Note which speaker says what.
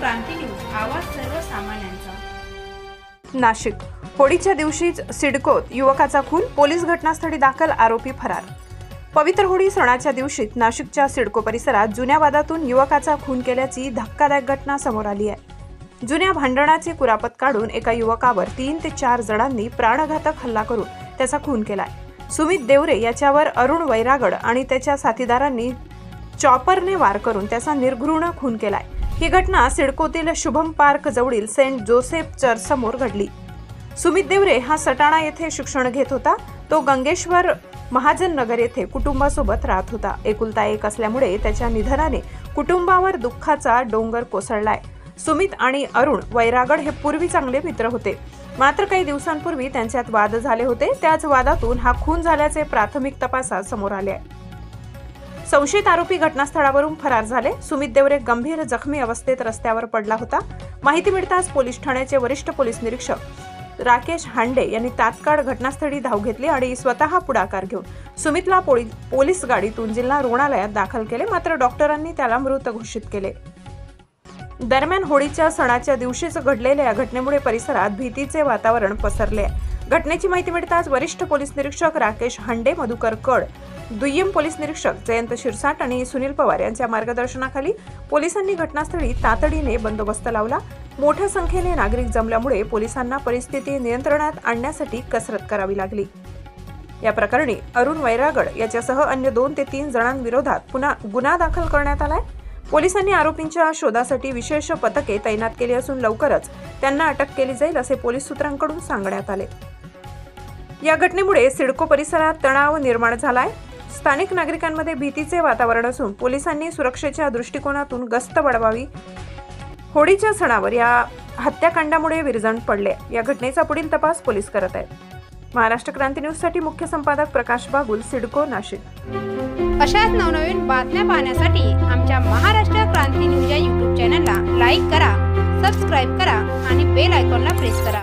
Speaker 1: क्रांती news, आवाज सर्वसामान्यांचा।
Speaker 2: नाशिक होळीच्या दिवशीच सिडकोत युवकाचा खून, पोलीस घटनास्थळी दाखल, आरोपी फरार। पवित्र होळी सणाच्या दिवशी नाशिकच्या सिडको परिसरात जुन्या वादातून युवकाचा खून केल्याची धक्कादायक घटना समोर आली आहे। जुन्या भांडणाची कुरापत काढून एका युवकावर 3 ते 4 जणांनी प्राणघातक हल्ला करून त्याचा खून केलाय। सुमित देवरे याच्यावर अरुण वैरागड आणि त्याच्या साथीदारांनी चॉपरने वार करून त्याचा निर्घृण खून केलाय। ही घटना सिडकोतील शुभम पार्क जवळील सेंट जोसेफ चर्च समोर घडली। सुमित देवरे हा सटाणा येथे शिक्षण घेत होता। तो गंगेश्वर महाजन नगर येथे कुटुंबासोबत राहत होता। एकुलता एक असल्यामुळे त्याच्या निधनाने कुटुंबावर दुःखाचा डोंगर कोसळलाय। सुमित आणि अरुण वैरागड हे पूर्वी चांगले मित्र होते, मात्र काही दिवसांपूर्वी त्यांच्यात वाद झाले होते। त्याच वादातून हा खून झाल्याचे प्राथमिक तपासात समोर आले आहे। संशयित आरोपी घटनास्थळावरून फरार झाले। सुमित देवरे गंभीर जखमी अवस्थेत रस्त्यावर पडला होता। माहिती मिळताच पोलीस ठाण्याचे वरिष्ठ पोलीस निरीक्षक राकेश हांडे यांनी तात्काळ घटनास्थळी धाव घेतली आणि स्वतः पुढाकार घेऊन सुमितला पोलीस गाडीतून जिल्हा रुग्णालयात दाखल केले, मात्र डॉक्टरांनी त्याला मृत घोषित केले। दरम्यान होळीच्या सणाच्या दिवशीच घडलेल्या या घटनेमुळे परिसरात भीतीचे वातावरण पसरले आहे। घटनेची माहिती मिळताच वरिष्ठ पोलीस निरीक्षक राकेश हांडे, मधुकर कड, दुय्यम पोलीस निरीक्षक जयंत शिरसाट आणि सुनील पवार यांच्या मार्गदर्शनाखाली पोलिसांनी घटनास्थळी तातडीने बंदोबस्त लावला। मोठ्या संख्येने नागरिक जमल्यामुळे पोलिसांना परिस्थिती नियंत्रणात आणण्यासाठी कसरत करावी लागली। या प्रकरणी अरुण वैरागड याच्यासह अन्य 2 ते 3 जणांविरोधात पुन्हा गुन्हा दाखल करण्यात आलाय। पोलिसांनी आरोपींच्या शोधासाठी विशेष पथके तैनात केली असून लवकरच त्यांना अटक केली जाईल असे पोलीस सूत्रांकडून सांगण्यात आले। या घटनेमुळे सिडको परिसरात तणाव निर्माण झालाय। स्थानिक नागरिकांमध्ये भीतीचे वातावरण असून पोलिसांनी सुरक्षेच्या दृष्टिकोनातून गस्त वाढवावी। होळीच्या सणावर या हत्याकांडामुळे विरजण पडले। या घटनेचा पुढील तपास पोलीस करत आहेत। महाराष्ट्र क्रांती न्यूज साठी मुख्य संपादक प्रकाश बागुल, सिडको, नाशिक।
Speaker 1: अशाच नवनवीन बातम्या पाहण्यासाठी आमच्या महाराष्ट्र क्रांती न्यूज या YouTube चॅनलला लाईक करा, सबस्क्राईब करा आणि बेल आयकॉनला प्रेस करा।